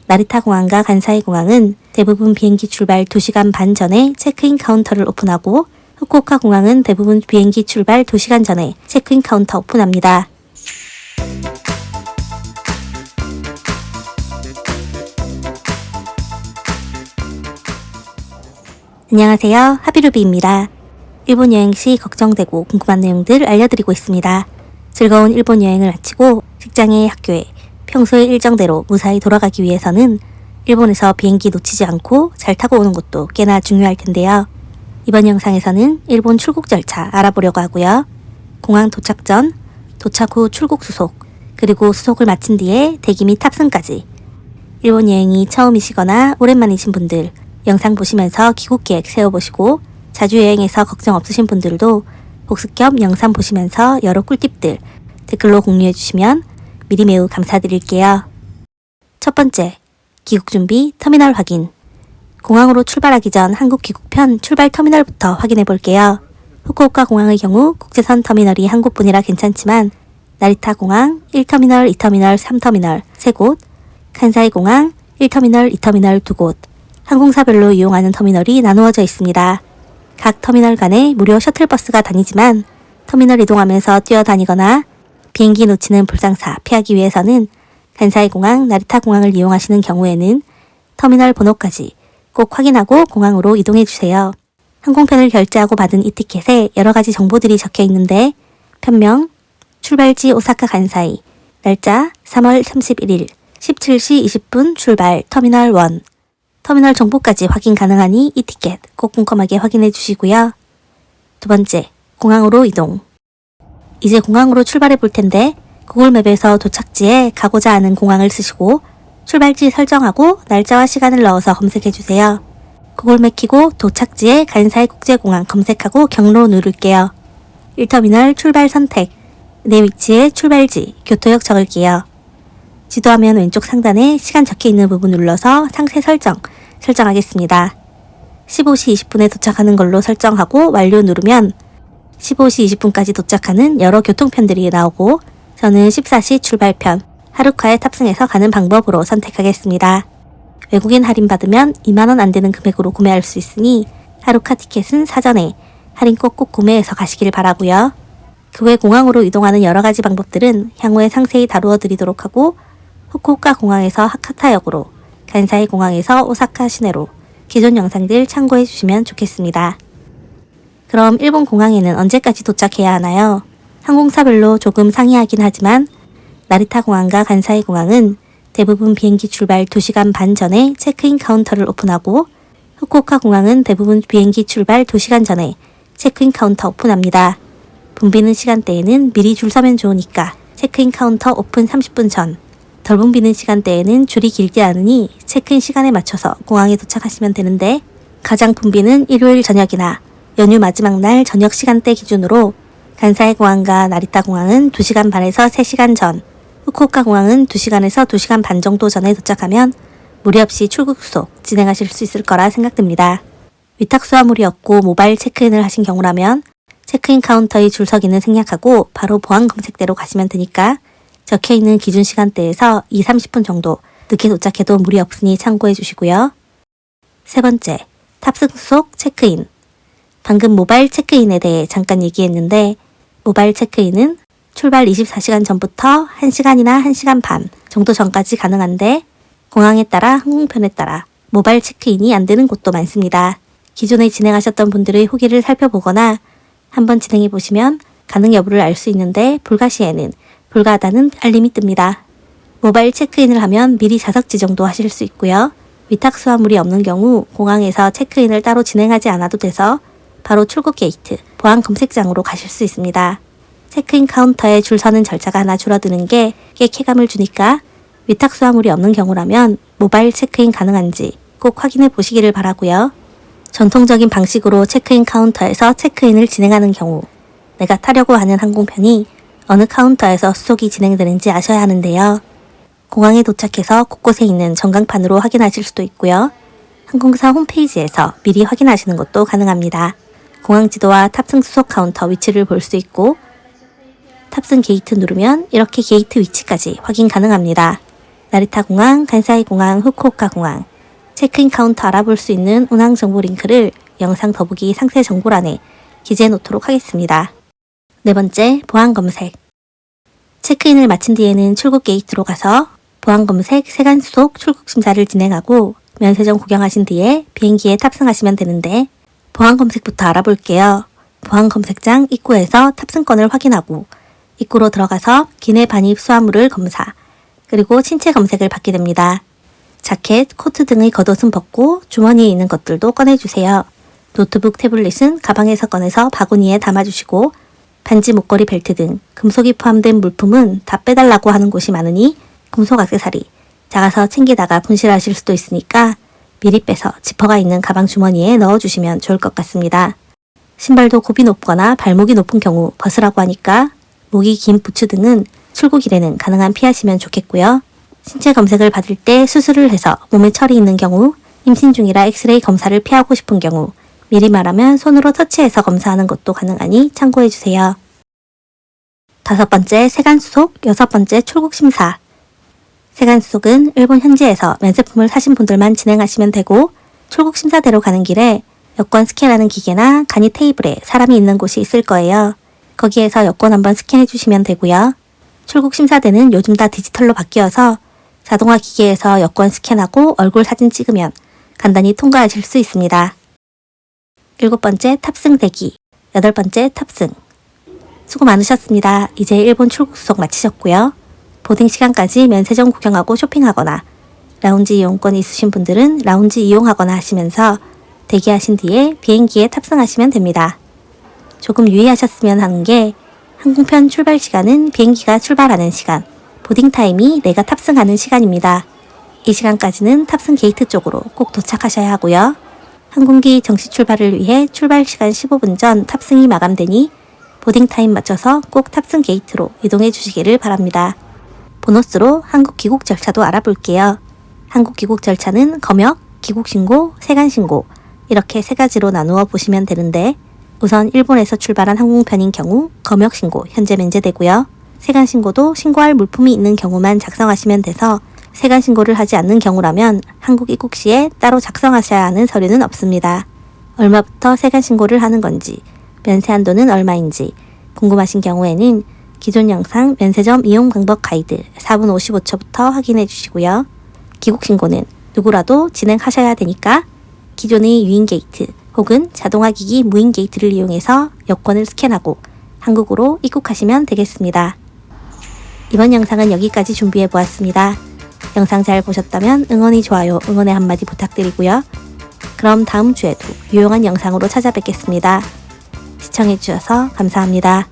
나리타 공항과 간사이 공항은 대부분 비행기 출발 2시간 반 전에 체크인 카운터를 오픈하고 후쿠오카 공항은 대부분 비행기 출발 2시간 전에 체크인 카운터 오픈합니다. 안녕하세요. 하비루비입니다. 일본 여행 시 걱정되고 궁금한 내용들 알려드리고 있습니다. 즐거운 일본 여행을 마치고 직장에 학교에 평소의 일정대로 무사히 돌아가기 위해서는 일본에서 비행기 놓치지 않고 잘 타고 오는 것도 꽤나 중요할 텐데요. 이번 영상에서는 일본 출국 절차 알아보려고 하고요. 공항 도착 전, 도착 후 출국 수속, 그리고 수속을 마친 뒤에 대기 및 탑승까지. 일본 여행이 처음이시거나 오랜만이신 분들, 영상 보시면서 귀국 계획 세워보시고 자주 여행해서 걱정 없으신 분들도 복습 겸 영상 보시면서 여러 꿀팁들 댓글로 공유해주시면 미리 매우 감사드릴게요. 첫 번째, 귀국 준비 터미널 확인. 공항으로 출발하기 전 한국 귀국편 출발 터미널부터 확인해 볼게요. 후쿠오카 공항의 경우 국제선 터미널이 한 곳뿐이라 괜찮지만 나리타 공항 1터미널, 2터미널, 3터미널 3곳, 칸사이 공항 1터미널, 2터미널 2곳, 항공사별로 이용하는 터미널이 나누어져 있습니다. 각 터미널 간에 무료 셔틀버스가 다니지만 터미널 이동하면서 뛰어다니거나 비행기 놓치는 불상사 피하기 위해서는 간사이 공항, 나리타 공항을 이용하시는 경우에는 터미널 번호까지 꼭 확인하고 공항으로 이동해주세요. 항공편을 결제하고 받은 이 티켓에 여러 가지 정보들이 적혀 있는데 편명, 출발지 오사카 간사이, 날짜 3월 31일, 17시 20분 출발 터미널 1, 터미널 정보까지 확인 가능하니 이 티켓 꼭 꼼꼼하게 확인해 주시고요. 두 번째, 공항으로 이동. 이제 공항으로 출발해 볼 텐데 구글맵에서 도착지에 가고자 하는 공항을 쓰시고 출발지 설정하고 날짜와 시간을 넣어서 검색해 주세요. 구글맵 켜고 도착지에 간사이 국제공항 검색하고 경로 누를게요. 1터미널 출발 선택, 내 위치에 출발지, 교토역 적을게요. 지도화면 왼쪽 상단에 시간 적혀 있는 부분 눌러서 상세 설정하겠습니다. 15시 20분에 도착하는 걸로 설정하고 완료 누르면 15시 20분까지 도착하는 여러 교통편들이 나오고 저는 14시 출발편 하루카에 탑승해서 가는 방법으로 선택하겠습니다. 외국인 할인 받으면 2만원 안 되는 금액으로 구매할 수 있으니 하루카 티켓은 사전에 할인 꼭 구매해서 가시길 바라고요. 그 외 공항으로 이동하는 여러 가지 방법들은 향후에 상세히 다루어 드리도록 하고 후쿠오카 공항에서 하카타역으로, 간사이 공항에서 오사카 시내로 기존 영상들 참고해 주시면 좋겠습니다. 그럼 일본 공항에는 언제까지 도착해야 하나요? 항공사별로 조금 상이하긴 하지만 나리타 공항과 간사이 공항은 대부분 비행기 출발 2시간 반 전에 체크인 카운터를 오픈하고 후쿠오카 공항은 대부분 비행기 출발 2시간 전에 체크인 카운터 오픈합니다. 붐비는 시간대에는 미리 줄 서면 좋으니까 체크인 카운터 오픈 30분 전, 덜 붐비는 시간대에는 줄이 길지 않으니 체크인 시간에 맞춰서 공항에 도착하시면 되는데 가장 붐비는 일요일 저녁이나 연휴 마지막 날 저녁 시간대 기준으로 간사이 공항과 나리타 공항은 2시간 반에서 3시간 전, 후쿠오카 공항은 2시간에서 2시간 반 정도 전에 도착하면 무리 없이 출국 수속 진행하실 수 있을 거라 생각됩니다. 위탁 수화물이 없고 모바일 체크인을 하신 경우라면 체크인 카운터의 줄서기는 생략하고 바로 보안 검색대로 가시면 되니까 적혀있는 기준 시간대에서 20-30분 정도 늦게 도착해도 무리 없으니 참고해 주시고요. 세 번째, 탑승 수속 체크인. 방금 모바일 체크인에 대해 잠깐 얘기했는데 모바일 체크인은 출발 24시간 전부터 1시간이나 1시간 반 정도 전까지 가능한데 공항에 따라 항공편에 따라 모바일 체크인이 안 되는 곳도 많습니다. 기존에 진행하셨던 분들의 후기를 살펴보거나 한번 진행해 보시면 가능 여부를 알 수 있는데 불가 시에는 불가하다는 알림이 뜹니다. 모바일 체크인을 하면 미리 좌석 지정도 하실 수 있고요. 위탁 수화물이 없는 경우 공항에서 체크인을 따로 진행하지 않아도 돼서 바로 출국 게이트, 보안 검색장으로 가실 수 있습니다. 체크인 카운터에 줄 서는 절차가 하나 줄어드는 게 꽤 쾌감을 주니까 위탁 수화물이 없는 경우라면 모바일 체크인 가능한지 꼭 확인해 보시기를 바라고요. 전통적인 방식으로 체크인 카운터에서 체크인을 진행하는 경우 내가 타려고 하는 항공편이 어느 카운터에서 수속이 진행되는지 아셔야 하는데요. 공항에 도착해서 곳곳에 있는 전광판으로 확인하실 수도 있고요. 항공사 홈페이지에서 미리 확인하시는 것도 가능합니다. 공항 지도와 탑승 수속 카운터 위치를 볼 수 있고 탑승 게이트 누르면 이렇게 게이트 위치까지 확인 가능합니다. 나리타 공항, 간사이 공항, 후쿠오카 공항, 체크인 카운터 알아볼 수 있는 운항 정보 링크를 영상 더보기 상세 정보란에 기재해 놓도록 하겠습니다. 네 번째, 보안 검색. 체크인을 마친 뒤에는 출국 게이트로 가서 보안 검색, 세관 수속 출국 심사를 진행하고 면세점 구경하신 뒤에 비행기에 탑승하시면 되는데 보안 검색부터 알아볼게요. 보안 검색장 입구에서 탑승권을 확인하고 입구로 들어가서 기내 반입 수화물을 검사, 그리고 신체 검색을 받게 됩니다. 자켓, 코트 등의 겉옷은 벗고 주머니에 있는 것들도 꺼내주세요. 노트북, 태블릿은 가방에서 꺼내서 바구니에 담아주시고 반지, 목걸이, 벨트 등 금속이 포함된 물품은 다 빼달라고 하는 곳이 많으니 금속 액세서리, 작아서 챙기다가 분실하실 수도 있으니까 미리 빼서 지퍼가 있는 가방 주머니에 넣어주시면 좋을 것 같습니다. 신발도 굽이 높거나 발목이 높은 경우 벗으라고 하니까 목이 긴 부츠 등은 출국일에는 가능한 피하시면 좋겠고요. 신체 검색을 받을 때 수술을 해서 몸에 철이 있는 경우, 임신 중이라 엑스레이 검사를 피하고 싶은 경우 미리 말하면 손으로 터치해서 검사하는 것도 가능하니 참고해주세요. 다섯 번째, 세관수속, 여섯 번째, 출국심사. 세관수속은 일본 현지에서 면세품을 사신 분들만 진행하시면 되고 출국심사대로 가는 길에 여권 스캔하는 기계나 간이 테이블에 사람이 있는 곳이 있을 거예요. 거기에서 여권 한번 스캔해 주시면 되고요. 출국심사대는 요즘 다 디지털로 바뀌어서 자동화 기계에서 여권 스캔하고 얼굴 사진 찍으면 간단히 통과하실 수 있습니다. 일곱 번째, 탑승 대기. 여덟 번째, 탑승. 수고 많으셨습니다. 이제 일본 출국 수속 마치셨고요. 보딩 시간까지 면세점 구경하고 쇼핑하거나 라운지 이용권이 있으신 분들은 라운지 이용하거나 하시면서 대기하신 뒤에 비행기에 탑승하시면 됩니다. 조금 유의하셨으면 하는 게 항공편 출발 시간은 비행기가 출발하는 시간, 보딩 타임이 내가 탑승하는 시간입니다. 이 시간까지는 탑승 게이트 쪽으로 꼭 도착하셔야 하고요. 항공기 정시 출발을 위해 출발 시간 15분 전 탑승이 마감되니 보딩 타임 맞춰서 꼭 탑승 게이트로 이동해 주시기를 바랍니다. 보너스로 한국 귀국 절차도 알아볼게요. 한국 귀국 절차는 검역, 귀국신고, 세관신고 이렇게 세 가지로 나누어 보시면 되는데 우선 일본에서 출발한 항공편인 경우 검역신고 현재 면제되고요. 세관신고도 신고할 물품이 있는 경우만 작성하시면 돼서 세관신고를 하지 않는 경우라면 한국 입국 시에 따로 작성하셔야 하는 서류는 없습니다. 얼마부터 세관신고를 하는 건지, 면세 한도는 얼마인지 궁금하신 경우에는 기존 영상 면세점 이용 방법 가이드 4분 55초부터 확인해 주시고요. 귀국신고는 누구라도 진행하셔야 되니까 기존의 유인 게이트 혹은 자동화 기기 무인 게이트를 이용해서 여권을 스캔하고 한국으로 입국하시면 되겠습니다. 이번 영상은 여기까지 준비해 보았습니다. 영상 잘 보셨다면 응원이 좋아요, 응원의 한마디 부탁드리고요. 그럼 다음 주에도 유용한 영상으로 찾아뵙겠습니다. 시청해주셔서 감사합니다.